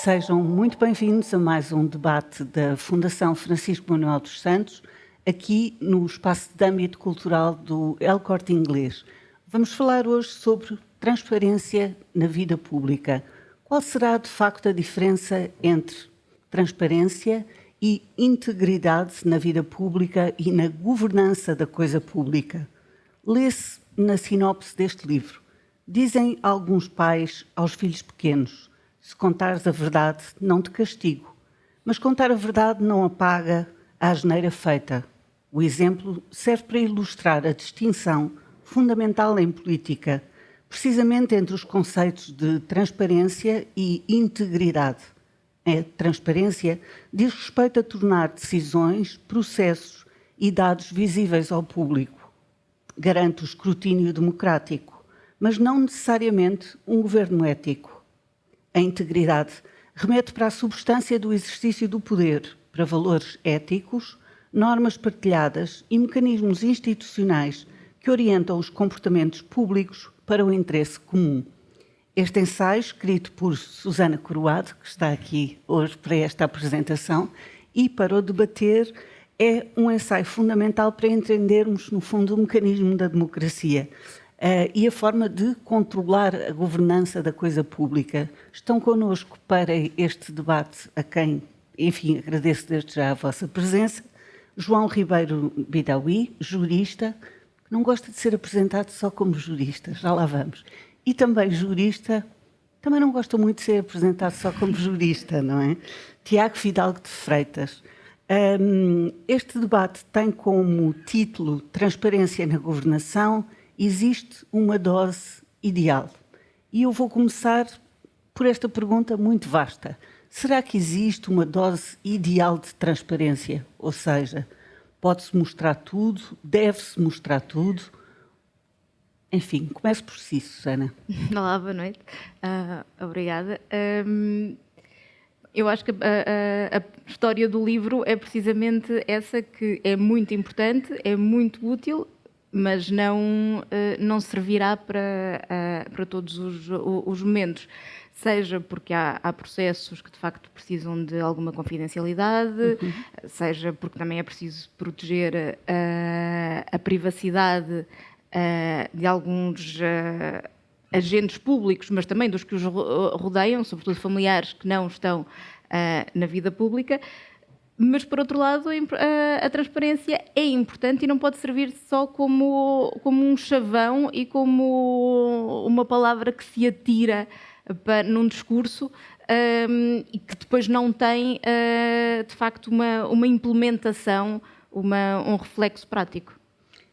Sejam muito bem-vindos a mais um debate da Fundação Francisco Manuel dos Santos, aqui no espaço de âmbito cultural do El Corte Inglês. Vamos falar hoje sobre transparência na vida pública. Qual será, de facto, a diferença entre transparência e integridade na vida pública e na governança da coisa pública? Lê-se na sinopse deste livro. Dizem alguns pais aos filhos pequenos: se contares a verdade, não te castigo. Mas contar a verdade não apaga a asneira feita. O exemplo serve para ilustrar a distinção fundamental em política, precisamente entre os conceitos de transparência e integridade. A transparência diz respeito a tornar decisões, processos e dados visíveis ao público. Garante o escrutínio democrático, mas não necessariamente um governo ético. A integridade remete para a substância do exercício do poder, para valores éticos, normas partilhadas e mecanismos institucionais que orientam os comportamentos públicos para o interesse comum. Este ensaio, escrito por Susana Coroado, que está aqui hoje para esta apresentação, e para o debater, é um ensaio fundamental para entendermos, no fundo, o mecanismo da democracia. E a forma de controlar a governança da coisa pública. Estão connosco para este debate, a quem, enfim, agradeço desde já a vossa presença, João Ribeiro Bidawi, jurista, que não gosta de ser apresentado só como jurista, já lá vamos, e também jurista, também não gosta muito de ser apresentado só como jurista, não é? Tiago Fidalgo de Freitas. Este debate tem como título Transparência na Governação. Existe uma dose ideal? E eu vou começar por esta pergunta muito vasta. Será que existe uma dose ideal de transparência? Ou seja, pode-se mostrar tudo? Deve-se mostrar tudo? Enfim, comece por si, Susana. Olá, boa noite. Obrigada. Eu acho que a história do livro é precisamente essa, que é muito importante, é muito útil, mas não servirá para todos os momentos, seja porque há processos que de facto precisam de alguma confidencialidade, seja porque também é preciso proteger a privacidade de alguns agentes públicos, mas também dos que os rodeiam, sobretudo familiares que não estão na vida pública. Mas, por outro lado, a transparência é importante e não pode servir só como um chavão e como uma palavra que se atira num discurso e que depois não tem, de facto, uma implementação, um reflexo prático.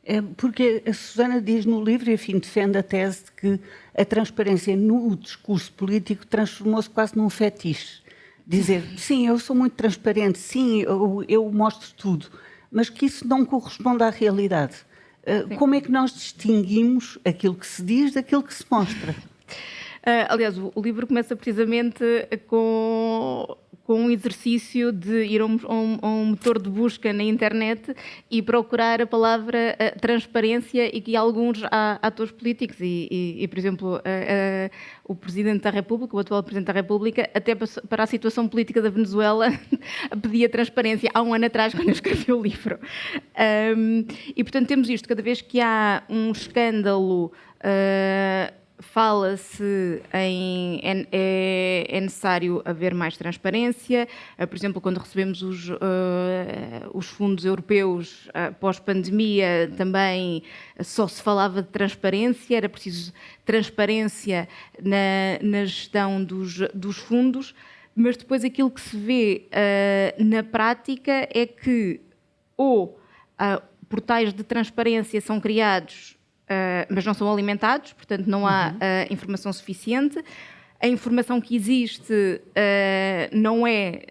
É porque a Susana diz no livro, e enfim, defende a tese de que a transparência no discurso político transformou-se quase num fetiche. Dizer, sim, eu sou muito transparente, sim, eu mostro tudo, mas que isso não corresponde à realidade. Como é que nós distinguimos aquilo que se diz daquilo que se mostra? Aliás, o livro começa precisamente com um exercício de ir a um motor de busca na internet e procurar a palavra transparência, e que alguns atores políticos e por exemplo, o Presidente da República, o atual Presidente da República, até para a situação política da Venezuela, pedia transparência há um ano atrás, quando eu escrevi o livro. E, portanto, temos isto, cada vez que há um escândalo, fala-se é necessário haver mais transparência. Por exemplo, quando recebemos os fundos europeus pós-pandemia, também só se falava de transparência, era preciso transparência na gestão dos fundos, mas depois aquilo que se vê na prática é que portais de transparência são criados, mas não são alimentados, portanto não há informação suficiente. A informação que existe não é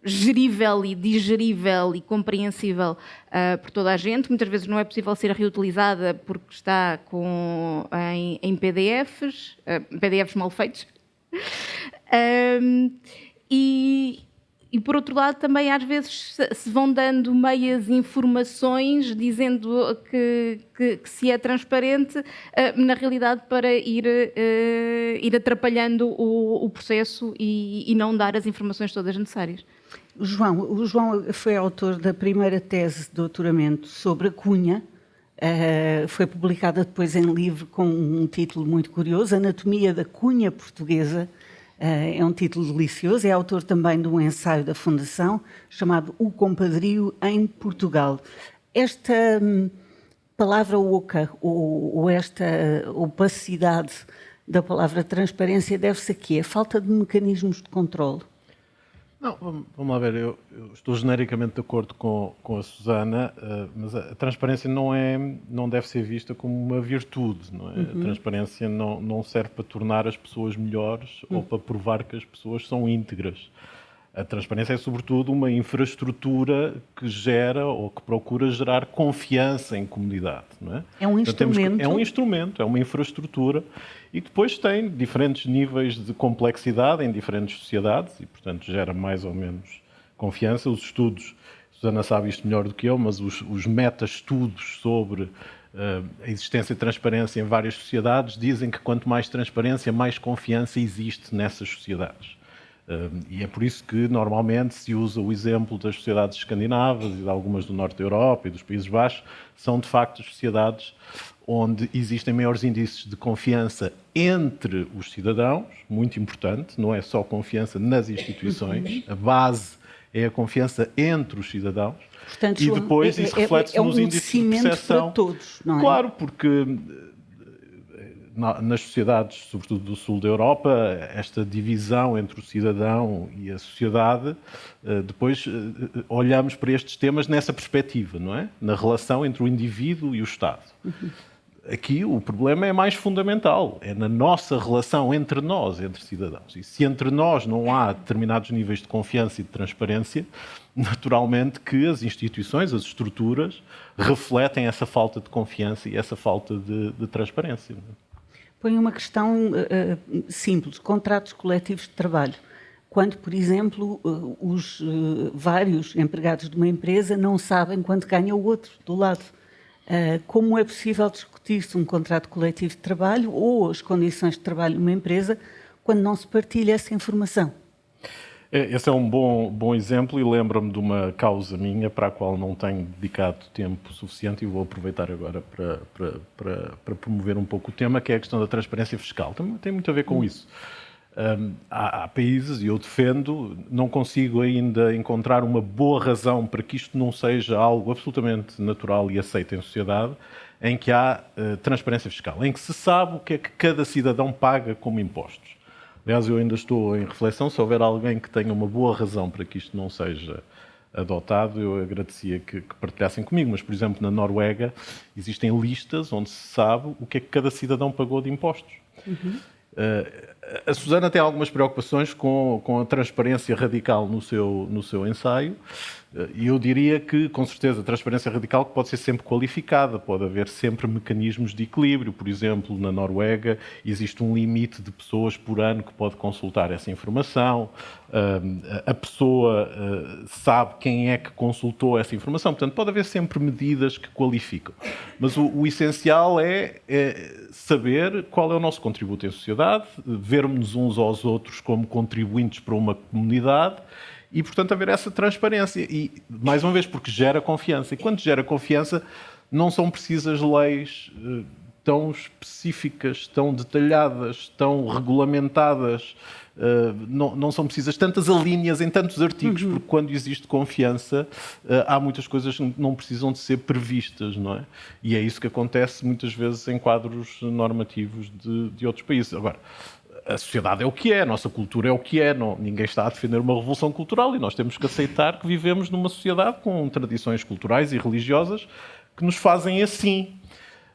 gerível e digerível e compreensível por toda a gente. Muitas vezes não é possível ser reutilizada porque está em PDFs mal feitos. E E, por outro lado, também às vezes se vão dando meias informações dizendo que se é transparente, na realidade para ir atrapalhando o processo e não dar as informações todas necessárias. O João foi autor da primeira tese de doutoramento sobre a cunha. Foi publicada depois em livro com um título muito curioso, Anatomia da Cunha Portuguesa. É um título delicioso. É autor também de um ensaio da Fundação chamado O Compadrio em Portugal. Esta palavra oca ou esta opacidade da palavra transparência deve-se a quê? A falta de mecanismos de controle? Não, vamos lá ver, eu estou genericamente de acordo com a Susana, mas a transparência não deve ser vista como uma virtude, não é? A transparência não serve para tornar as pessoas melhores ou para provar que as pessoas são íntegras. A transparência é, sobretudo, uma infraestrutura que gera ou que procura gerar confiança em comunidade, não é? É um instrumento. É um instrumento, é uma infraestrutura e depois tem diferentes níveis de complexidade em diferentes sociedades e, portanto, gera mais ou menos confiança. Os estudos, a Susana sabe isto melhor do que eu, mas os meta-estudos sobre a existência de transparência em várias sociedades dizem que quanto mais transparência, mais confiança existe nessas sociedades. E é por isso que normalmente se usa o exemplo das sociedades escandinavas e de algumas do norte da Europa e dos Países Baixos, são de facto as sociedades onde existem maiores índices de confiança entre os cidadãos, muito importante, não é só confiança nas instituições, a base é a confiança entre os cidadãos. Portanto, e depois isso reflete-se nos índices de percepção. Para todos, não é? Claro, porque nas sociedades, sobretudo do sul da Europa, esta divisão entre o cidadão e a sociedade, depois olhamos para estes temas nessa perspectiva, não é? Na relação entre o indivíduo e o Estado. Aqui o problema é mais fundamental, é na nossa relação entre nós, entre cidadãos. E se entre nós não há determinados níveis de confiança e de transparência, naturalmente que as instituições, as estruturas, refletem essa falta de confiança e essa falta de transparência. Põe uma questão simples, contratos coletivos de trabalho. Quando, por exemplo, os vários empregados de uma empresa não sabem quanto ganha o outro do lado. Como é possível discutir-se um contrato coletivo de trabalho ou as condições de trabalho numa empresa quando não se partilha essa informação? Esse é um bom exemplo e lembra-me de uma causa minha para a qual não tenho dedicado tempo suficiente e vou aproveitar agora para promover um pouco o tema, que é a questão da transparência fiscal. Tem muito a ver com isso. Há países, e eu defendo, não consigo ainda encontrar uma boa razão para que isto não seja algo absolutamente natural e aceito em sociedade, em que há transparência fiscal, em que se sabe o que é que cada cidadão paga como impostos. Aliás, eu ainda estou em reflexão, se houver alguém que tenha uma boa razão para que isto não seja adotado, eu agradecia que partilhassem comigo. Mas, por exemplo, na Noruega existem listas onde se sabe o que é que cada cidadão pagou de impostos. A Susana tem algumas preocupações com a transparência radical no seu ensaio, e eu diria que, com certeza, a transparência radical pode ser sempre qualificada, pode haver sempre mecanismos de equilíbrio. Por exemplo, na Noruega existe um limite de pessoas por ano que pode consultar essa informação, a pessoa sabe quem é que consultou essa informação, portanto pode haver sempre medidas que qualificam. Mas o essencial é saber qual é o nosso contributo em sociedade, vermos uns aos outros como contribuintes para uma comunidade e, portanto, haver essa transparência. E, mais uma vez, porque gera confiança. E quando gera confiança, não são precisas leis tão específicas, tão detalhadas, tão regulamentadas, não são precisas tantas alíneas em tantos artigos, porque quando existe confiança, há muitas coisas que não precisam de ser previstas, não é? E é isso que acontece muitas vezes em quadros normativos de outros países. Agora, a sociedade é o que é, a nossa cultura é o que é, ninguém está a defender uma revolução cultural e nós temos que aceitar que vivemos numa sociedade com tradições culturais e religiosas que nos fazem assim.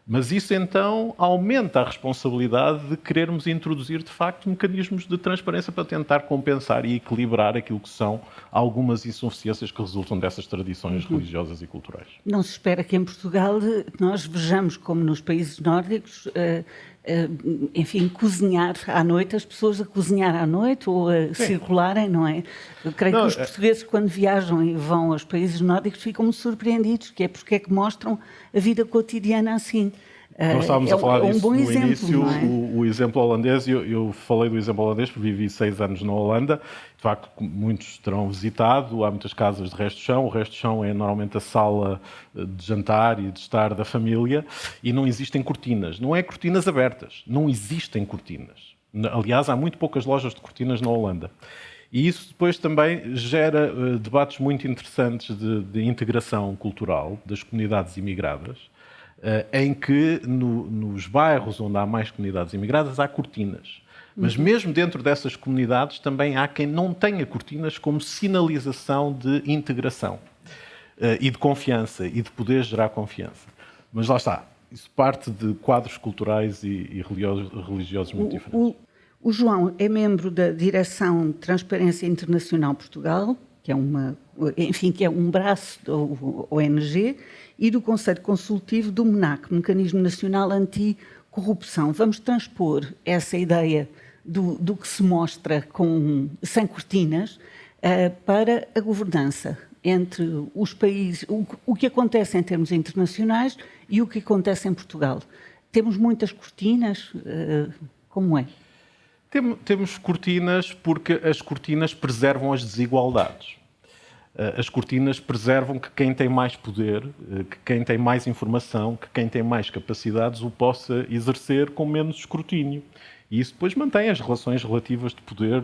Mas isso, então, aumenta a responsabilidade de querermos introduzir, de facto, mecanismos de transparência para tentar compensar e equilibrar aquilo que são algumas insuficiências que resultam dessas tradições religiosas e culturais. Não se espera que em Portugal nós vejamos, como nos países nórdicos, enfim, cozinhar à noite, as pessoas a cozinhar à noite ou a circularem, não é? Eu creio que os portugueses, quando viajam e vão aos países nórdicos, ficam muito surpreendidos, que é porque é que mostram a vida cotidiana assim. Nós estávamos a falar disso bom no exemplo, início, não é? o exemplo holandês, eu falei do exemplo holandês porque vivi 6 anos na Holanda, de facto muitos terão visitado, há muitas casas de resto de chão, o resto de chão é normalmente a sala de jantar e de estar da família e não existem cortinas, não é cortinas abertas, não existem cortinas. Aliás, há muito poucas lojas de cortinas na Holanda. E isso depois também gera debates muito interessantes de integração cultural das comunidades imigradas, em que nos bairros onde há mais comunidades imigradas há cortinas. Mas mesmo dentro dessas comunidades também há quem não tenha cortinas como sinalização de integração e de confiança e de poder gerar confiança. Mas lá está, isso parte de quadros culturais e religiosos muito diferentes. O João é membro da Direção de Transparência Internacional Portugal, que é que é um braço da ONG, e do Conselho Consultivo do MENAC, Mecanismo Nacional Anticorrupção. Vamos transpor essa ideia do que se mostra sem cortinas para a governança entre os países, o que acontece em termos internacionais e o que acontece em Portugal. Temos muitas cortinas, como é? Temos cortinas porque as cortinas preservam as desigualdades. As cortinas preservam que quem tem mais poder, que quem tem mais informação, que quem tem mais capacidades o possa exercer com menos escrutínio. E isso depois mantém as relações relativas de poder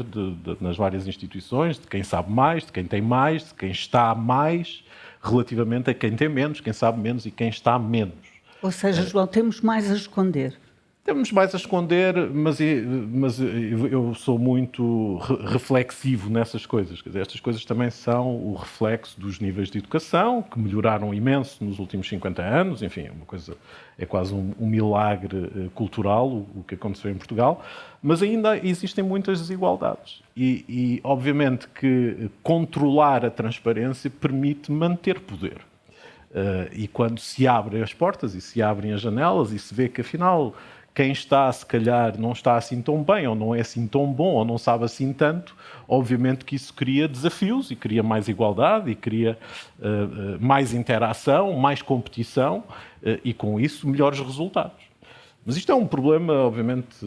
nas várias instituições, de quem sabe mais, de quem tem mais, de quem está mais, relativamente a quem tem menos, quem sabe menos e quem está menos. Ou seja, João, temos mais a esconder. Temos mais a esconder, mas eu sou muito reflexivo nessas coisas. Quer dizer, estas coisas também são o reflexo dos níveis de educação, que melhoraram imenso nos últimos 50 anos. Enfim, é quase um milagre cultural o que aconteceu em Portugal. Mas ainda existem muitas desigualdades. E obviamente, que controlar a transparência permite manter poder. E quando se abrem as portas e se abrem as janelas e se vê que, afinal, quem está, se calhar, não está assim tão bem, ou não é assim tão bom, ou não sabe assim tanto, obviamente que isso cria desafios e cria mais igualdade e cria mais interação, mais competição e, com isso, melhores resultados. Mas isto é um problema, obviamente,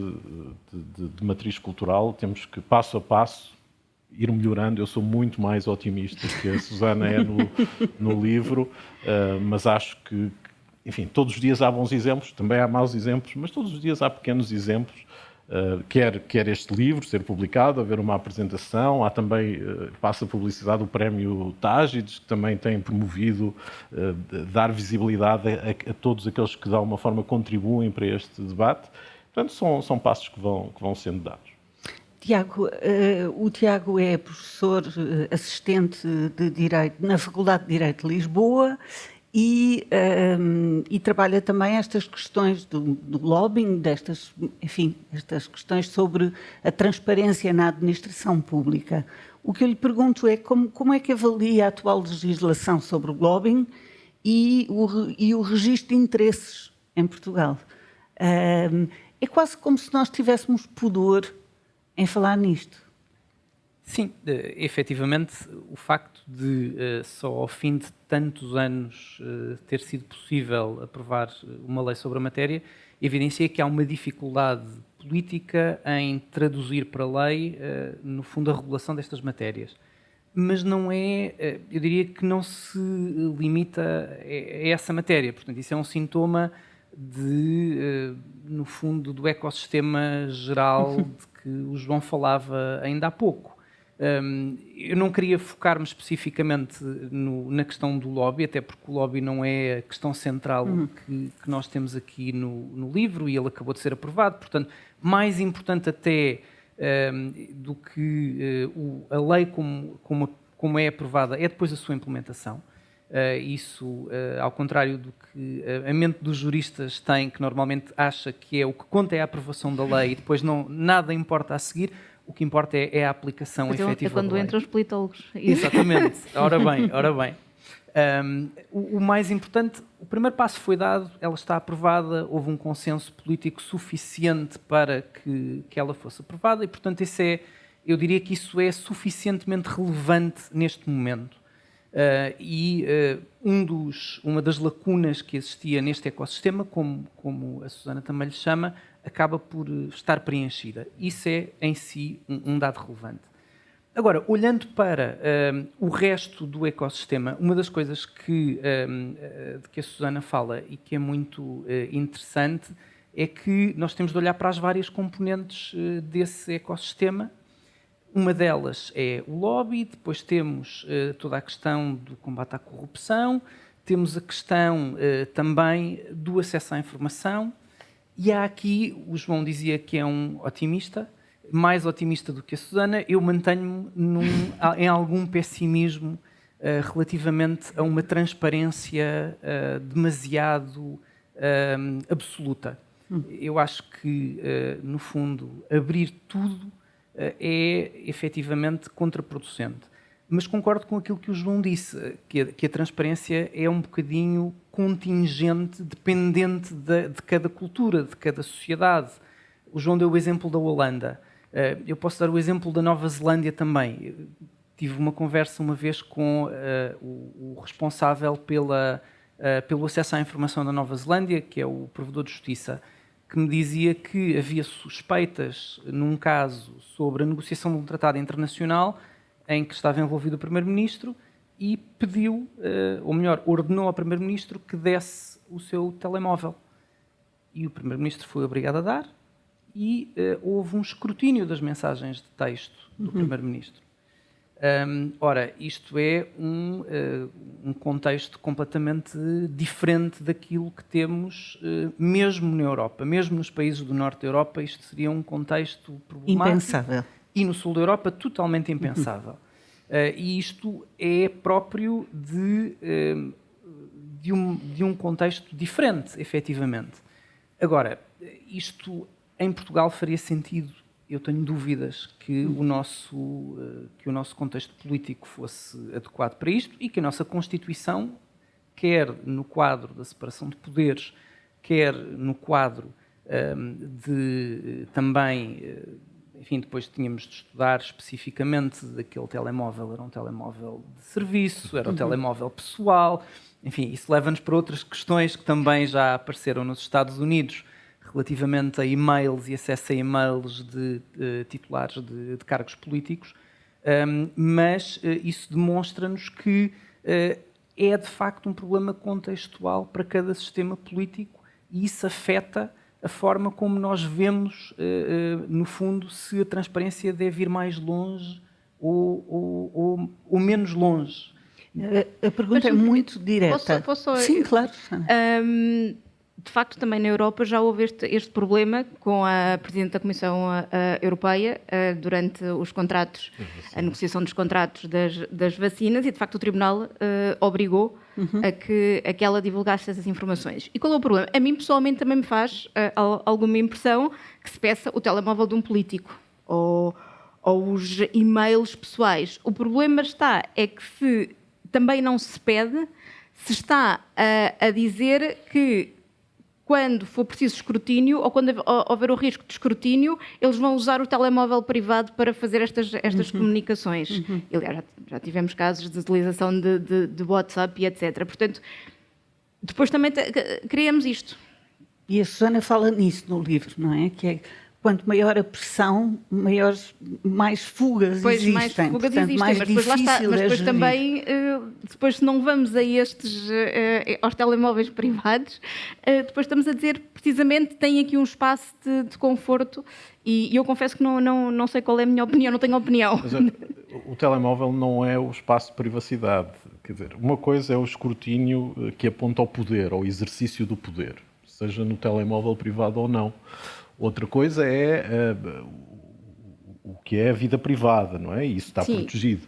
de matriz cultural. Temos que, passo a passo, ir melhorando. Eu sou muito mais otimista que a Susana é no livro, mas acho que, enfim, todos os dias há bons exemplos, também há maus exemplos, mas todos os dias há pequenos exemplos, quer este livro ser publicado, haver uma apresentação, há também, passa a publicidade, o prémio Tágides, que também tem promovido dar visibilidade a todos aqueles que de alguma forma contribuem para este debate. Portanto, são passos que vão sendo dados. Tiago, o Tiago é professor assistente de Direito na Faculdade de Direito de Lisboa e trabalha também estas questões do lobbying, estas questões sobre a transparência na administração pública. O que eu lhe pergunto é como é que avalia a atual legislação sobre o lobbying e o registro de interesses em Portugal. É quase como se nós tivéssemos pudor em falar nisto. Sim, efetivamente, o facto de só ao fim de tantos anos ter sido possível aprovar uma lei sobre a matéria evidencia que há uma dificuldade política em traduzir para lei, no fundo, a regulação destas matérias. Mas não é, eu diria que não se limita a essa matéria. Portanto, isso é um sintoma no fundo, do ecossistema geral de que o João falava ainda há pouco. Eu não queria focar-me especificamente na questão do lobby, até porque o lobby não é a questão central que nós temos aqui no livro e ele acabou de ser aprovado. Portanto, mais importante até do que a lei como é aprovada é depois a sua implementação. Isso, ao contrário do que a mente dos juristas tem, que normalmente acha que o que conta é a aprovação da lei e depois nada importa a seguir, o que importa é a aplicação efetiva da lei. É quando entram os politólogos. Exatamente. Ora bem. O mais importante, o primeiro passo foi dado, ela está aprovada, houve um consenso político suficiente para que ela fosse aprovada e, portanto, eu diria que isso é suficientemente relevante neste momento. Uma das lacunas que existia neste ecossistema, como a Susana também lhe chama, acaba por estar preenchida. Isso é, em si, um dado relevante. Agora, olhando para o resto do ecossistema, uma das coisas de que a Susana fala e que é muito interessante é que nós temos de olhar para as várias componentes desse ecossistema. Uma delas é o lobby, depois temos toda a questão do combate à corrupção, temos a questão também do acesso à informação, e há aqui, o João dizia que é um otimista, mais otimista do que a Susana, eu mantenho-me em algum pessimismo relativamente a uma transparência demasiado absoluta. Eu acho que, no fundo, abrir tudo é efetivamente contraproducente. Mas concordo com aquilo que o João disse, que a transparência é um bocadinho contingente, dependente de cada cultura, de cada sociedade. O João deu o exemplo da Holanda. Eu posso dar o exemplo da Nova Zelândia também. Eu tive uma conversa uma vez com o responsável pelo acesso à informação da Nova Zelândia, que é o provedor de justiça, que me dizia que havia suspeitas num caso sobre a negociação de um tratado internacional em que estava envolvido o Primeiro-Ministro e pediu, ou melhor, ordenou ao Primeiro-Ministro que desse o seu telemóvel. E o Primeiro-Ministro foi obrigado a dar e houve um escrutínio das mensagens de texto do Primeiro-Ministro. Ora, isto é um contexto completamente diferente daquilo que temos mesmo na Europa. Mesmo nos países do norte da Europa, isto seria um contexto problemático. Impensável. E no sul da Europa, totalmente impensável. E isto é próprio de um contexto diferente, efetivamente. Agora, isto em Portugal faria sentido. Eu tenho dúvidas que o nosso contexto político fosse adequado para isto e que a nossa Constituição, quer no quadro da separação de poderes, quer no quadro enfim, depois tínhamos de estudar especificamente daquele telemóvel, era um telemóvel de serviço, era um telemóvel pessoal, enfim, isso leva-nos para outras questões que também já apareceram nos Estados Unidos, relativamente a e-mails e acesso a e-mails de titulares de cargos políticos, mas isso demonstra-nos que é de facto um problema contextual para cada sistema político e isso afeta a forma como nós vemos, no fundo, se a transparência deve ir mais longe ou menos longe. A pergunta é muito direta. Posso Sim, claro. De facto, também na Europa já houve este problema com a Presidente da Comissão Europeia durante os contratos, a negociação dos contratos das vacinas e, de facto, o Tribunal obrigou a que ela divulgasse essas informações. E qual é o problema? A mim, pessoalmente, também me faz alguma impressão que se peça o telemóvel de um político ou os e-mails pessoais. O problema é que se também não se pede, se está a dizer que quando for preciso escrutínio ou quando houver o risco de escrutínio, eles vão usar o telemóvel privado para fazer estas comunicações. Aliás, já tivemos casos de utilização de WhatsApp e etc. Portanto, depois também criamos isto. E a Susana fala nisso no livro, não é? Que é quanto maior a pressão, mais fugas existem. Mais fugas portanto, existem, mais mas depois lá está. Mas depois gerir. também, depois se não vamos aos telemóveis privados, depois estamos a dizer precisamente tem aqui um espaço de conforto e eu confesso que não sei qual é a minha opinião, não tenho opinião. Mas o telemóvel não é o espaço de privacidade. Quer dizer, uma coisa é o escrutínio que aponta ao poder, ao exercício do poder, seja no telemóvel privado ou não. Outra coisa é o que é a vida privada, não é? E isso está protegido.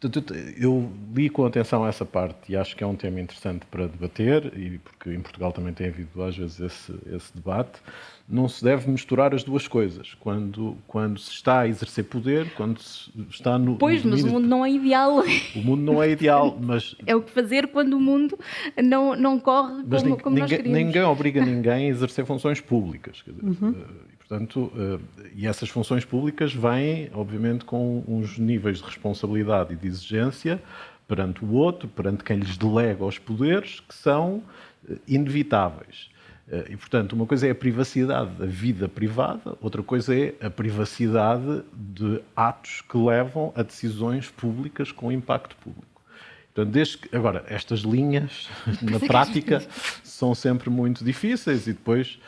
Portanto, eu li com atenção essa parte e acho que é um tema interessante para debater, e porque em Portugal também tem havido às vezes esse debate. Não se deve misturar as duas coisas. Quando se está a exercer poder, quando se está no... Pois, mas o mundo não é ideal. O mundo não é ideal, mas... É o que fazer quando o mundo não corre como nós queríamos. Ninguém obriga ninguém a exercer funções públicas. Quer dizer, portanto, e essas funções públicas vêm, obviamente, com uns níveis de responsabilidade e de exigência perante o outro, perante quem lhes delega os poderes, que são inevitáveis. E, portanto, uma coisa é a privacidade da vida privada, outra coisa é a privacidade de atos que levam a decisões públicas com impacto público. Portanto, agora, estas linhas, na prática, são sempre muito difíceis e depois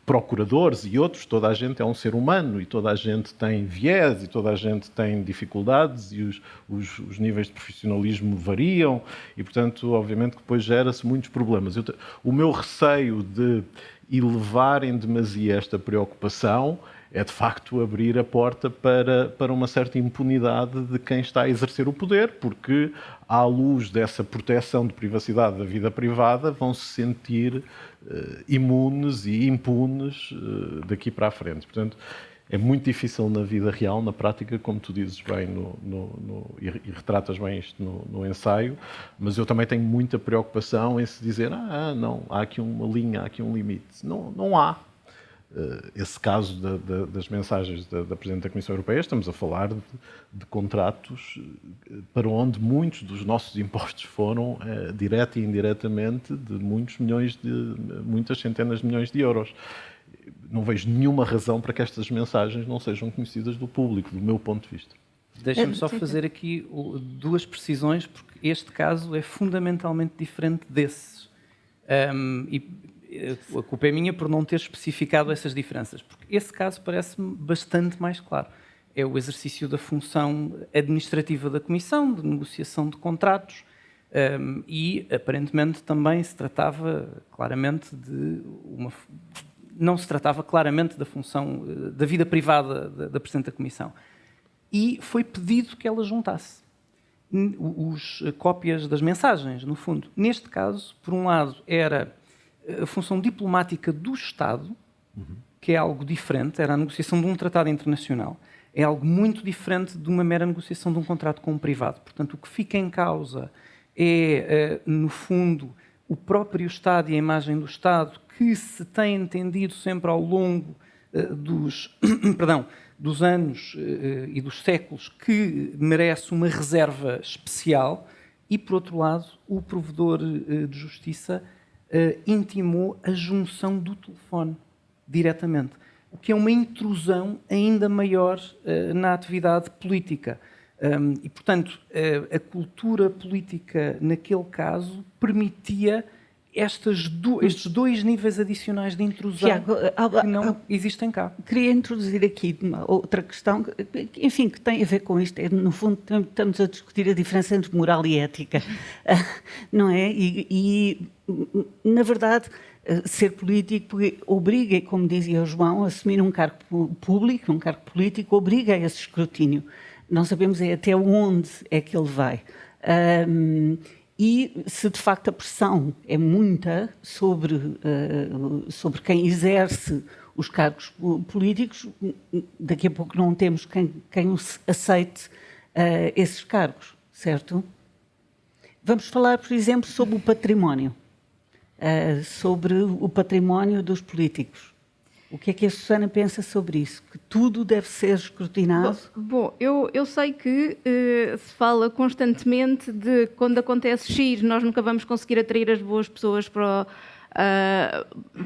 procuradores e outros, toda a gente é um ser humano e toda a gente tem viés e toda a gente tem dificuldades e os níveis de profissionalismo variam e, portanto, obviamente que depois gera-se muitos problemas. O meu receio de elevar em demasia esta preocupação é, de facto, abrir a porta para uma certa impunidade de quem está a exercer o poder, porque, à luz dessa proteção de privacidade da vida privada, vão se sentir imunes e impunes daqui para a frente. Portanto, é muito difícil na vida real, na prática, como tu dizes bem e retratas bem isto no ensaio, mas eu também tenho muita preocupação em se dizer não, há aqui uma linha, há aqui um limite. Não há. Esse caso das mensagens da Presidente da Comissão Europeia, estamos a falar de contratos para onde muitos dos nossos impostos foram, direta e indiretamente, de muitas centenas de milhões de euros. Não vejo nenhuma razão para que estas mensagens não sejam conhecidas do público, do meu ponto de vista. Deixa-me só fazer aqui duas precisões, porque este caso é fundamentalmente diferente desses. A culpa é minha por não ter especificado essas diferenças, porque esse caso parece-me bastante mais claro. É o exercício da função administrativa da Comissão, de negociação de contratos, e aparentemente também se tratava claramente não se tratava claramente da função da vida privada da Presidente da Comissão. E foi pedido que ela juntasse cópias das mensagens, no fundo. Neste caso, por um lado, era a função diplomática do Estado, que é algo diferente, era a negociação de um tratado internacional, é algo muito diferente de uma mera negociação de um contrato com um privado. Portanto, o que fica em causa é, no fundo, o próprio Estado e a imagem do Estado, que se tem entendido sempre ao longo dos anos e dos séculos, que merece uma reserva especial, e, por outro lado, o provedor de justiça intimou a junção do telefone diretamente, o que é uma intrusão ainda maior na atividade política. E, portanto, a cultura política, naquele caso, permitia estes dois níveis adicionais de intrusão, Tiago, que não existem cá. Queria introduzir aqui uma outra questão, enfim, que tem a ver com isto. No fundo, estamos a discutir a diferença entre moral e ética, não é? E na verdade, ser político obriga, como dizia o João, a assumir um cargo público, um cargo político, obriga a esse escrutínio. Não sabemos até onde é que ele vai. E se de facto a pressão é muita sobre quem exerce os cargos políticos, daqui a pouco não temos quem aceite esses cargos, certo? Vamos falar, por exemplo, sobre o património, dos políticos. O que é que a Susana pensa sobre isso? Que tudo deve ser escrutinado? Bom, eu sei que se fala constantemente de quando acontece X, nós nunca vamos conseguir atrair as boas pessoas para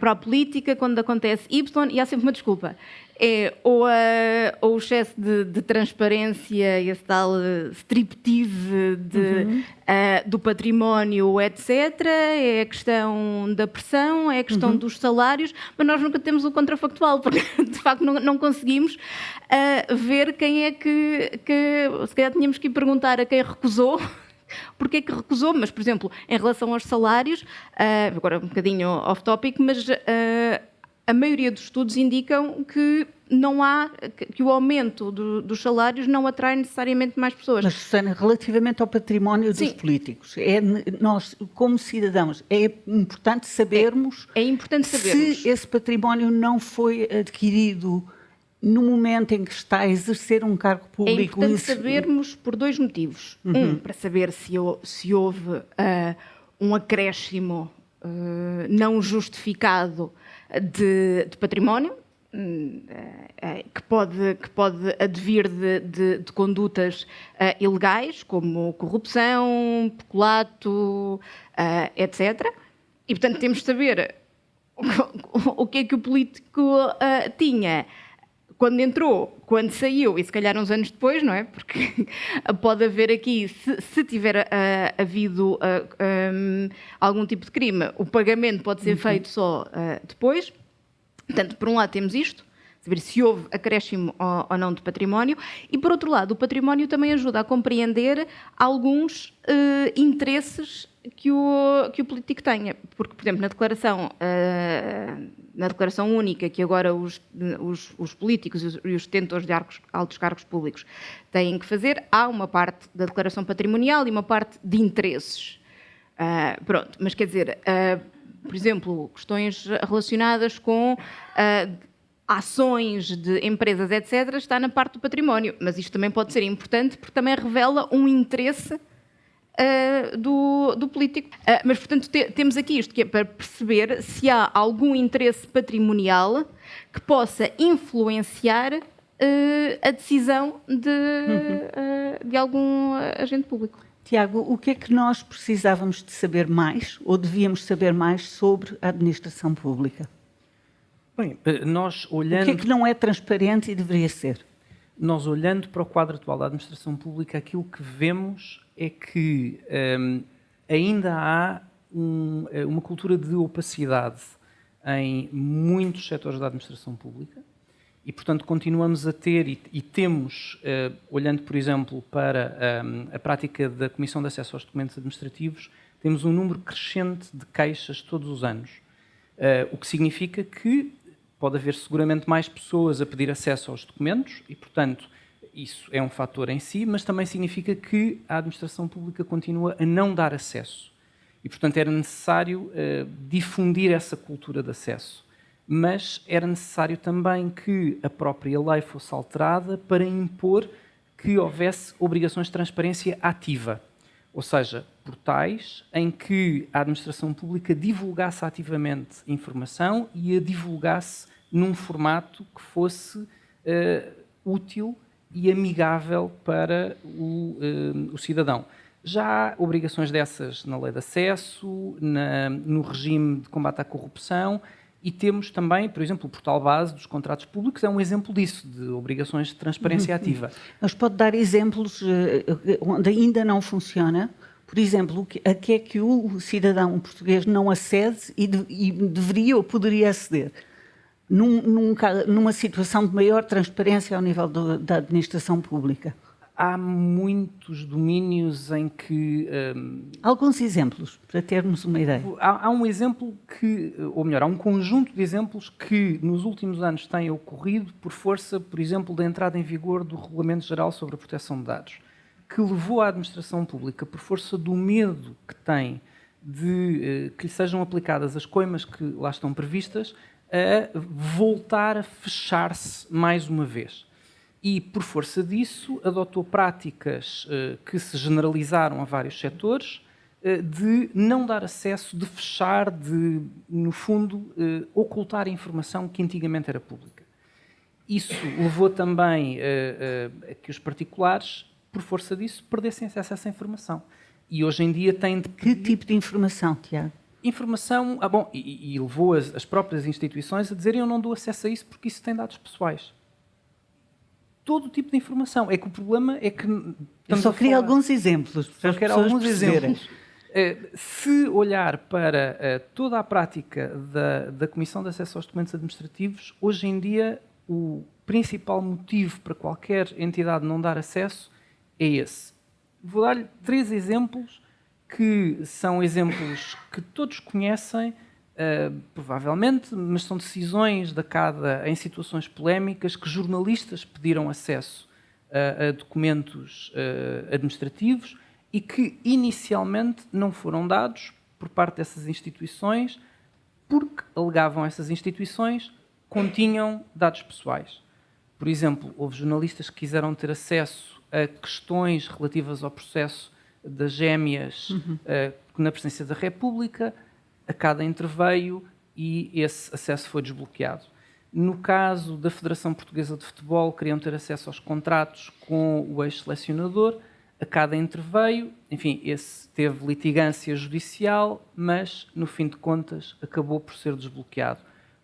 a política, quando acontece Y, e há sempre uma desculpa. É ou o excesso de transparência, esse tal striptease do património, etc. É a questão da pressão, é a questão dos salários, mas nós nunca temos o contrafactual, porque de facto não conseguimos ver quem é que se calhar tínhamos que ir perguntar a quem recusou. Porque é que recusou? Mas, por exemplo, em relação aos salários, agora um bocadinho off-topic, mas a maioria dos estudos indicam que não há, que o aumento dos salários não atrai necessariamente mais pessoas. Mas, Susana, relativamente ao património dos políticos, nós, como cidadãos, é importante sabermos, é importante sabermos se esse património não foi adquirido no momento em que está a exercer um cargo público. É importante sabermos por 2 motivos. Para saber se houve um acréscimo não justificado de património, que pode advir de condutas ilegais, como corrupção, peculato, etc. E, portanto, temos de saber o que é que o político tinha quando entrou, quando saiu e se calhar uns anos depois, não é? Porque pode haver aqui, se tiver havido algum tipo de crime, o pagamento pode ser feito só depois. Portanto, por um lado temos isto, saber se houve acréscimo ou não de património, e por outro lado o património também ajuda a compreender alguns interesses que o político tenha. Porque, por exemplo, na declaração única que agora os políticos e os detentores de altos cargos públicos têm que fazer, há uma parte da declaração patrimonial e uma parte de interesses. Pronto, mas quer dizer, por exemplo, questões relacionadas com ações de empresas, etc., está na parte do património. Mas isto também pode ser importante porque também revela um interesse do político. Mas, portanto, temos aqui isto, que é para perceber se há algum interesse patrimonial que possa influenciar a decisão de algum agente público. Tiago, o que é que nós precisávamos de saber mais, ou devíamos saber mais sobre a administração pública? Bem, nós olhando... O que é que não é transparente e deveria ser? Nós, olhando para o quadro atual da administração pública, aquilo que vemos é que ainda há uma cultura de opacidade em muitos setores da administração pública e, portanto, continuamos a ter e temos, olhando, por exemplo, para a prática da Comissão de Acesso aos Documentos Administrativos, temos um número crescente de queixas todos os anos, o que significa que pode haver seguramente mais pessoas a pedir acesso aos documentos e, portanto, isso é um fator em si, mas também significa que a administração pública continua a não dar acesso. E, portanto, era necessário difundir essa cultura de acesso. Mas era necessário também que a própria lei fosse alterada para impor que houvesse obrigações de transparência ativa. Ou seja, portais em que a administração pública divulgasse ativamente informação e a divulgasse num formato que fosse útil e amigável para o cidadão. Já há obrigações dessas na lei de acesso, no regime de combate à corrupção e temos também, por exemplo, o portal base dos contratos públicos é um exemplo disso, de obrigações de transparência ativa. Mas pode dar exemplos onde ainda não funciona? Por exemplo, a que é que o cidadão português não acede e deveria ou poderia aceder? Numa situação de maior transparência ao nível da administração pública? Há muitos domínios em que... Alguns exemplos, para termos uma ideia. Há um exemplo que, ou melhor, há um conjunto de exemplos que nos últimos anos têm ocorrido por força, por exemplo, da entrada em vigor do Regulamento Geral sobre a Proteção de Dados, que levou a administração pública, por força do medo que tem de que lhe sejam aplicadas as coimas que lá estão previstas, a voltar a fechar-se mais uma vez. E, por força disso, adotou práticas que se generalizaram a vários setores de não dar acesso, de fechar, de, no fundo, ocultar a informação que antigamente era pública. Isso levou também a que os particulares, por força disso, perdessem acesso a essa informação. E hoje em dia têm de... Que tipo de informação, Tiago? Informação... e levou as próprias instituições a dizerem eu não dou acesso a isso porque isso tem dados pessoais. Todo tipo de informação. É que o problema é que... Eu só queria alguns exemplos. Só quero alguns exemplos. Se olhar para toda a prática da Comissão de Acesso aos Documentos Administrativos, hoje em dia o principal motivo para qualquer entidade não dar acesso é esse. Vou dar-lhe 3 exemplos que são exemplos que todos conhecem provavelmente, mas são decisões da CADA em situações polémicas que jornalistas pediram acesso a documentos administrativos e que inicialmente não foram dados por parte dessas instituições porque, alegavam essas instituições, continham dados pessoais. Por exemplo, houve jornalistas que quiseram ter acesso a questões relativas ao processo das gêmeas na Presidência da República, a CADA interveio e esse acesso foi desbloqueado. No caso da Federação Portuguesa de Futebol, queriam ter acesso aos contratos com o ex-selecionador, a CADA interveio, enfim, esse teve litigância judicial, mas, no fim de contas, acabou por ser desbloqueado.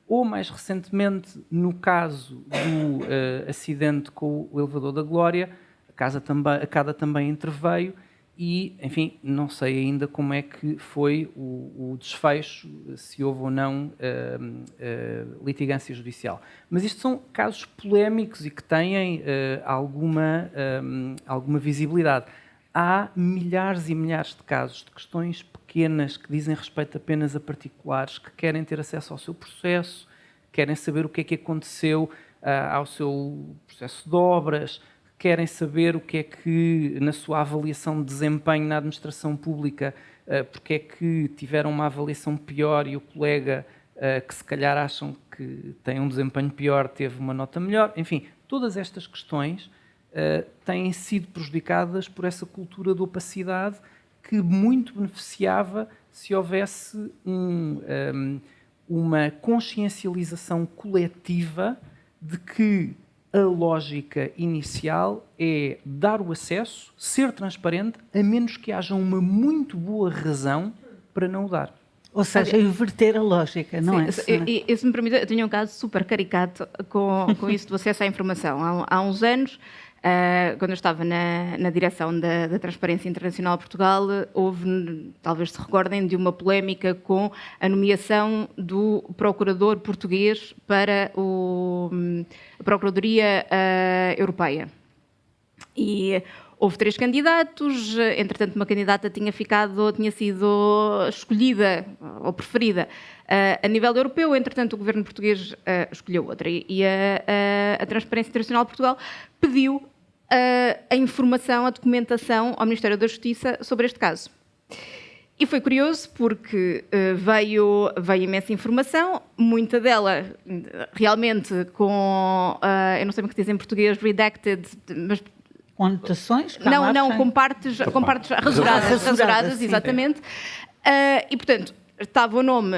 Ou, mais recentemente, no caso do acidente com o elevador da Glória, a CADA também interveio e, enfim, não sei ainda como é que foi o desfecho, se houve ou não litigância judicial. Mas isto são casos polémicos e que têm alguma visibilidade. Há milhares e milhares de casos de questões pequenas que dizem respeito apenas a particulares que querem ter acesso ao seu processo, querem saber o que é que aconteceu ao seu processo de obras, querem saber o que é que, na sua avaliação de desempenho na administração pública, porque é que tiveram uma avaliação pior e o colega que se calhar acham que tem um desempenho pior teve uma nota melhor. Enfim, todas estas questões têm sido prejudicadas por essa cultura de opacidade que muito beneficiava se houvesse uma consciencialização coletiva de que a lógica inicial é dar o acesso, ser transparente, a menos que haja uma muito boa razão para não o dar. Ou seja, inverter a lógica, não é? Se me permite, eu tinha um caso super caricato com isso do acesso à informação. Há uns anos, quando eu estava na direção da Transparência Internacional de Portugal, houve, talvez se recordem, de uma polémica com a nomeação do procurador português para a Procuradoria Europeia. E houve 3 candidatos, entretanto uma candidata tinha sido escolhida ou preferida a nível europeu, entretanto o governo português escolheu outra e a Transparência Internacional de Portugal pediu a informação, a documentação ao Ministério da Justiça sobre este caso. E foi curioso porque veio imensa informação, muita dela realmente com, eu não sei como é que se diz em português, redacted, mas Conotações? Não, com partes rasuradas, exatamente. E, portanto, estava o nome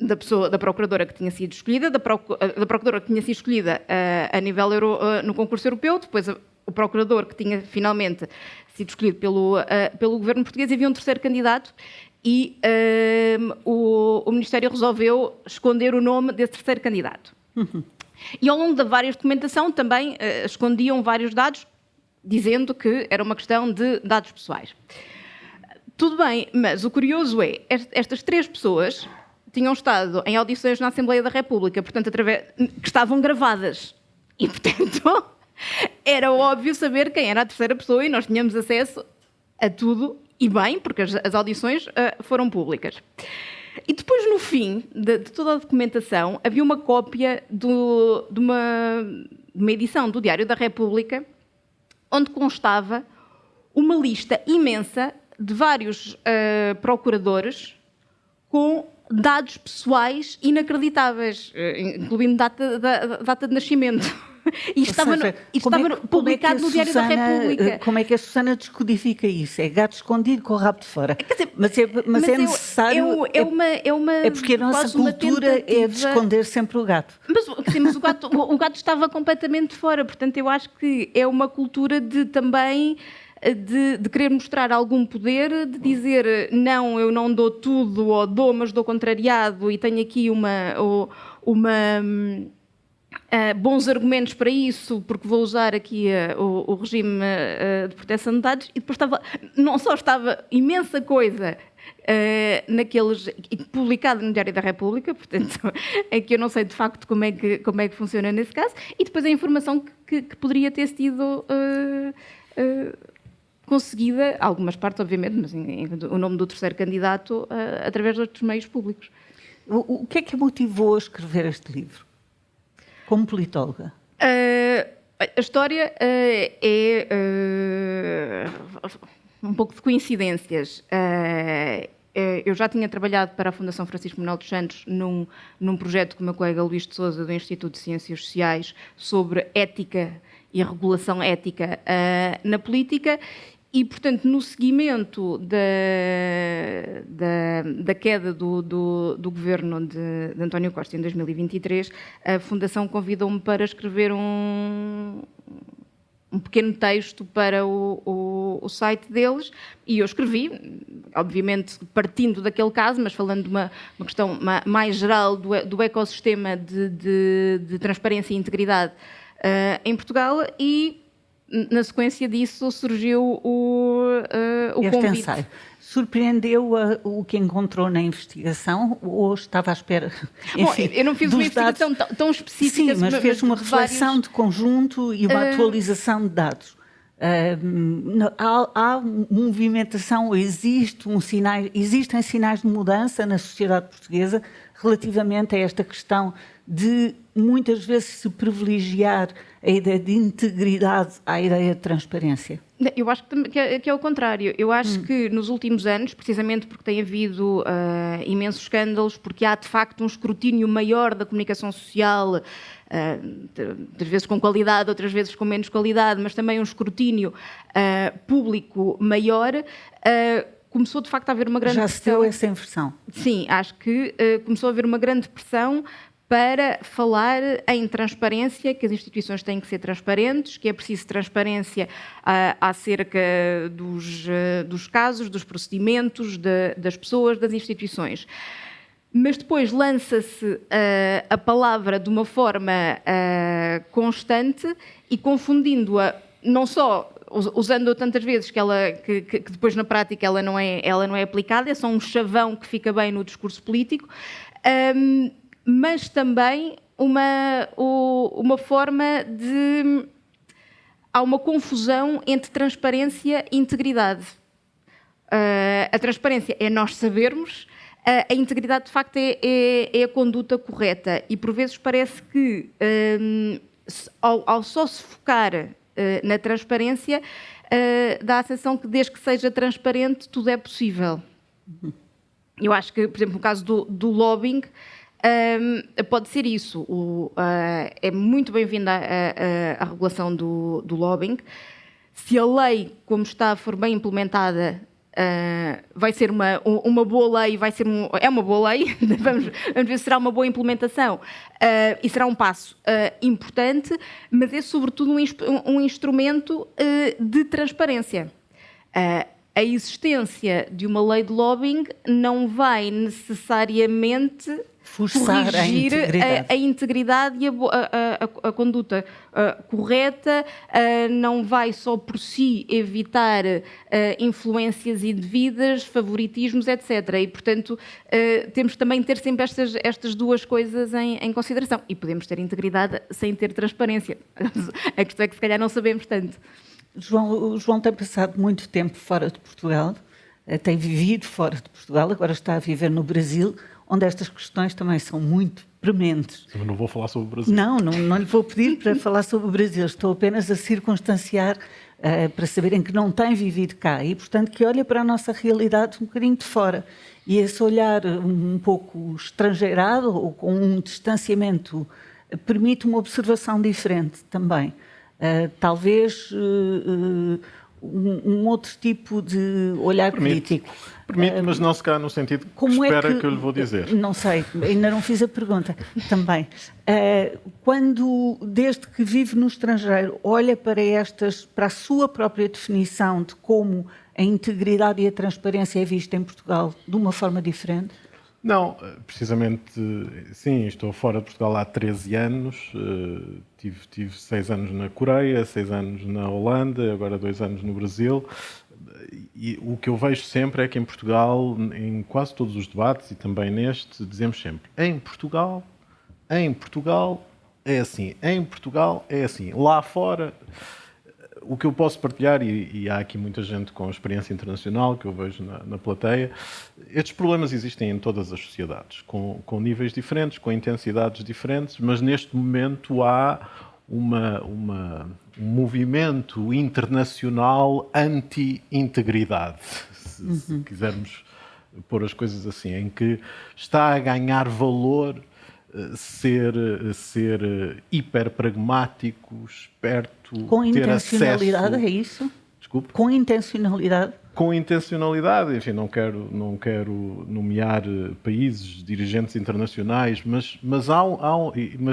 da pessoa, da procuradora que tinha sido escolhida, da procuradora que tinha sido escolhida a nível no concurso europeu, depois o procurador que tinha finalmente sido escolhido pelo governo português, e havia um terceiro candidato e o Ministério resolveu esconder o nome desse terceiro candidato. E ao longo da várias documentação também escondiam vários dados, dizendo que era uma questão de dados pessoais. Tudo bem, mas o curioso é, estas 3 pessoas tinham estado em audições na Assembleia da República, portanto, que estavam gravadas. E, portanto, era óbvio saber quem era a terceira pessoa e nós tínhamos acesso a tudo, e bem, porque as audições foram públicas. E depois, no fim de toda a documentação, havia uma cópia de uma edição do Diário da República, onde constava uma lista imensa de vários procuradores com dados pessoais inacreditáveis, incluindo data de nascimento. E estava publicado no Diário da República. Como é que a Susana descodifica isso? É gato escondido com o rabo de fora. Quer dizer, mas é necessário... É porque a nossa cultura é de esconder sempre o gato. Mas o gato estava completamente fora. Portanto, eu acho que é uma cultura também de querer mostrar algum poder, de dizer não, eu não dou tudo, ou dou, mas dou contrariado, e tenho aqui bons argumentos para isso, porque vou usar aqui o regime de proteção de dados, e depois não só estava imensa coisa publicado no Diário da República, portanto, é que eu não sei de facto como é que funciona nesse caso, e depois a informação que poderia ter sido conseguida, algumas partes obviamente, mas o nome do terceiro candidato através de outros meios públicos. O que é que a motivou a escrever este livro, como politóloga? A história é um pouco de coincidências. Eu já tinha trabalhado para a Fundação Francisco Manuel dos Santos num projeto com o meu colega Luís de Sousa, do Instituto de Ciências Sociais, sobre ética e regulação ética na política. E, portanto, no seguimento da queda do governo de António Costa em 2023, a Fundação convidou-me para escrever um pequeno texto para o site deles, e eu escrevi, obviamente partindo daquele caso, mas falando de uma questão mais geral do ecossistema de transparência e integridade em Portugal, e na sequência disso surgiu o convite. Ensaio. Surpreendeu o que encontrou na investigação ou estava à espera? Enfim, eu não fiz uma investigação tão específica. Sim, mas fez uma reflexão de conjunto e uma atualização de dados. Há movimentação, existem sinais de mudança na sociedade portuguesa relativamente a esta questão de muitas vezes se privilegiar a ideia de integridade à ideia de transparência. Eu acho que é o contrário. Eu acho que nos últimos anos, precisamente porque tem havido imensos escândalos, porque há de facto um escrutínio maior da comunicação social, às vezes com qualidade, outras vezes com menos qualidade, mas também um escrutínio público maior, começou de facto a haver uma grande pressão. Já se deu essa inversão? Sim, acho que começou a haver uma grande pressão para falar em transparência, que as instituições têm que ser transparentes, que é preciso transparência acerca dos casos, dos procedimentos, das pessoas, das instituições. Mas depois lança-se a palavra de uma forma constante e confundindo-a não só usando-a tantas vezes que depois na prática ela não é aplicada, é só um chavão que fica bem no discurso político, mas também uma forma de... Há uma confusão entre transparência e integridade. A transparência é nós sabermos, a integridade de facto é a conduta correta, e por vezes parece que ao só se focar na transparência, dá a sensação que desde que seja transparente tudo é possível. Eu acho que, por exemplo, no caso do lobbying, pode ser isso. É muito bem-vinda a regulação do lobbying. Se a lei, como está, for bem implementada, vai ser uma boa lei, é uma boa lei, vamos ver se será uma boa implementação, e será um passo importante, mas é sobretudo um instrumento de transparência. A existência de uma lei de lobbying não vai necessariamente forçar corrigir a integridade e a conduta correta, não vai só por si evitar influências indevidas, favoritismos, etc. E, portanto, temos também de ter sempre estas duas coisas em consideração. E podemos ter integridade sem ter transparência. A questão é que, se calhar, não sabemos tanto. O João tem passado muito tempo fora de Portugal, tem vivido fora de Portugal, agora está a viver no Brasil, onde estas questões também são muito prementes. Eu não vou falar sobre o Brasil. Não lhe vou pedir para falar sobre o Brasil, estou apenas a circunstanciar para saberem que não tem vivido cá e, portanto, que olha para a nossa realidade um bocadinho de fora. E esse olhar um pouco estrangeirado ou com um distanciamento permite uma observação diferente também. Talvez um outro tipo de olhar crítico. Permite, mas não se cá no sentido que espera que eu lhe vou dizer. Não sei, ainda não fiz a pergunta também. Desde que vive no estrangeiro, olha para a sua própria definição de como a integridade e a transparência é vista em Portugal de uma forma diferente? Não, precisamente, sim, estou fora de Portugal há 13 anos, tive 6 anos na Coreia, 6 anos na Holanda, agora 2 anos no Brasil, e o que eu vejo sempre é que em Portugal, em quase todos os debates e também neste, dizemos sempre, em Portugal é assim, em Portugal é assim, lá fora... O que eu posso partilhar, e há aqui muita gente com experiência internacional que eu vejo na plateia, estes problemas existem em todas as sociedades, com níveis diferentes, com intensidades diferentes, mas neste momento há um movimento internacional anti-integridade, se quisermos pôr as coisas assim, em que está a ganhar valor ser hiper pragmático, esperto, Com ter intencionalidade, acesso... é isso? Desculpe? Com intencionalidade? Com intencionalidade, enfim, não quero nomear países, dirigentes internacionais, mas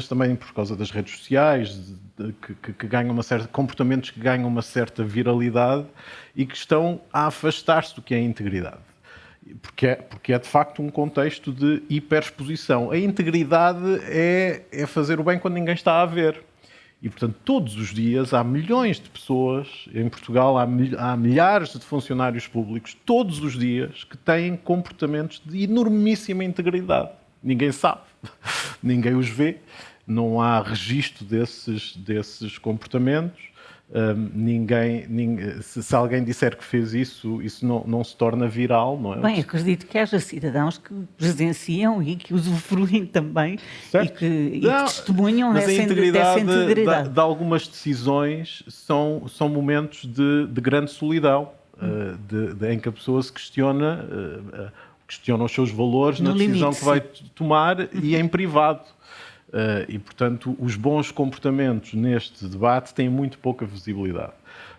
também por causa das redes sociais, que ganham comportamentos que ganham uma certa viralidade e que estão a afastar-se do que é a integridade. Porque é de facto um contexto de hiperexposição. A integridade é fazer o bem quando ninguém está a ver. E, portanto, todos os dias há milhões de pessoas, em Portugal há milhares de funcionários públicos, todos os dias, que têm comportamentos de enormíssima integridade. Ninguém sabe, ninguém os vê, não há registro desses comportamentos. Se alguém disser que fez isso não se torna viral, não é? Bem, acredito que haja cidadãos que presenciam e que usufruem também e que testemunham dessa integridade. De algumas decisões são momentos de grande solidão, em que a pessoa se questiona os seus valores na decisão que vai tomar e em privado. E, portanto, os bons comportamentos neste debate têm muito pouca visibilidade.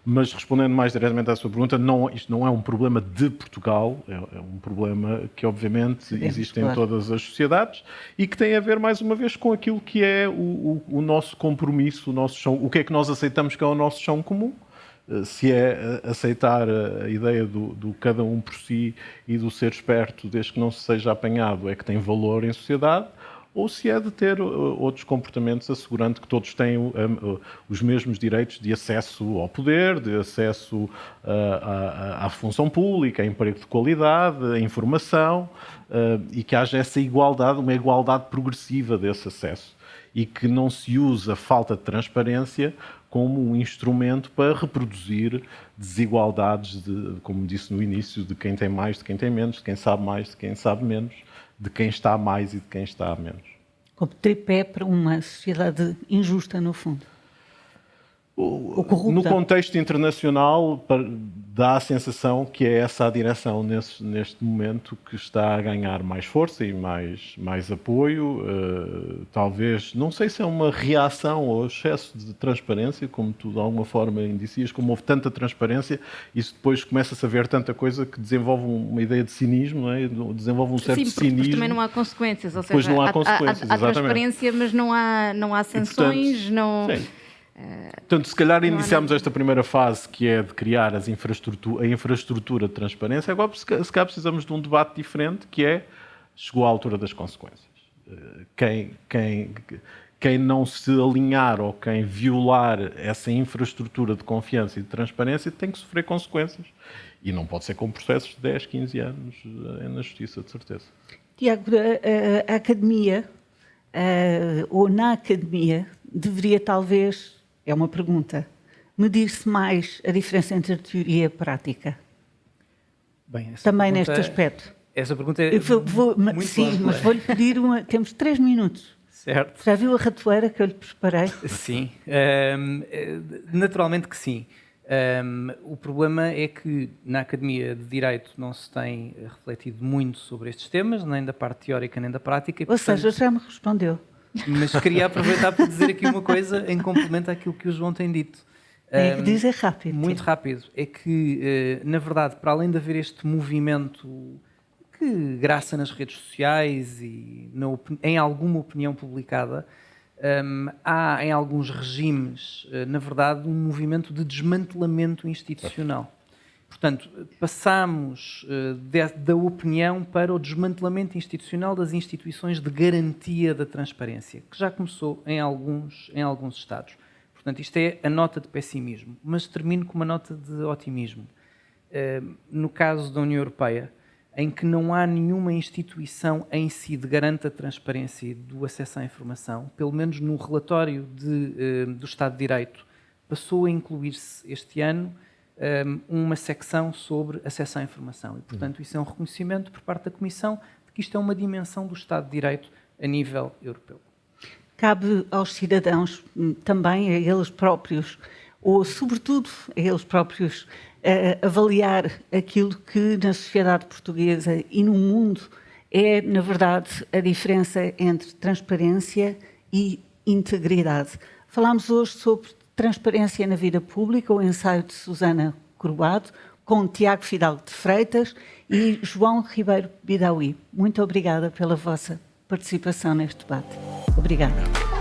Mas, respondendo mais diretamente à sua pergunta, isto não é um problema de Portugal, é um problema que, obviamente, existe em todas as sociedades e que tem a ver, mais uma vez, com aquilo que é o nosso compromisso, o nosso chão, o que é que nós aceitamos que é o nosso chão comum. Se é aceitar a ideia do cada um por si e do ser esperto, desde que não se seja apanhado, é que tem valor em sociedade, ou se é de ter outros comportamentos assegurando que todos têm os mesmos direitos de acesso ao poder, de acesso à função pública, a emprego de qualidade, a informação, e que haja essa igualdade, uma igualdade progressiva desse acesso, e que não se usa a falta de transparência como um instrumento para reproduzir desigualdades, como disse no início, de quem tem mais, de quem tem menos, de quem sabe mais, de quem sabe menos, de quem está a mais e de quem está a menos. Como tripé para uma sociedade injusta, no fundo. Ou corrupta. No contexto internacional, dá a sensação que é essa a direção neste momento que está a ganhar mais força e mais apoio. Talvez, não sei se é uma reação ao excesso de transparência, como tu de alguma forma indicias, como houve tanta transparência, isso depois começa-se a ver tanta coisa que desenvolve uma ideia de cinismo, não é? Desenvolve um certo cinismo. Sim, porque também não há consequências, ou depois seja, não há consequências, há transparência, mas não há sanções, e, portanto, sim. Portanto, se calhar iniciamos esta primeira fase, que é de criar a infraestrutura de transparência. Agora, se calhar precisamos de um debate diferente, que é, chegou à altura das consequências. Quem não se alinhar ou quem violar essa infraestrutura de confiança e de transparência tem que sofrer consequências. E não pode ser com processos de 10, 15 anos na justiça, de certeza. Tiago, a academia, ou na academia, deveria talvez... É uma pergunta. Medir-se mais a diferença entre a teoria e a prática? Bem, também neste aspecto. Essa pergunta é muito sim, ampla. mas vou-lhe pedir temos 3 minutos. Certo. Já viu a ratoeira que eu lhe preparei? Sim. Naturalmente que sim. O problema é que na Academia de Direito não se tem refletido muito sobre estes temas, nem da parte teórica nem da prática. Ou seja, já me respondeu. Mas queria aproveitar para dizer aqui uma coisa em complemento àquilo que o João tem dito. Tem que dizer rápido. Muito rápido. É que, na verdade, para além de haver este movimento que graça nas redes sociais e em alguma opinião publicada, há em alguns regimes, na verdade, um movimento de desmantelamento institucional. Portanto, passamos da opinião para o desmantelamento institucional das instituições de garantia da transparência, que já começou em alguns Estados. Portanto, isto é a nota de pessimismo, mas termino com uma nota de otimismo. No caso da União Europeia, em que não há nenhuma instituição em si de garante a transparência e do acesso à informação, pelo menos no relatório do Estado de Direito passou a incluir-se este ano uma secção sobre acesso à informação. E, portanto, isso é um reconhecimento por parte da Comissão de que isto é uma dimensão do Estado de Direito a nível europeu. Cabe aos cidadãos também, a eles próprios, ou sobretudo a eles próprios, avaliar aquilo que na sociedade portuguesa e no mundo é, na verdade, a diferença entre transparência e integridade. Falámos hoje sobre transparência na vida pública, o ensaio de Susana Corbado, com Tiago Fidalgo de Freitas e João Ribeiro Bidawi. Muito obrigada pela vossa participação neste debate. Obrigada.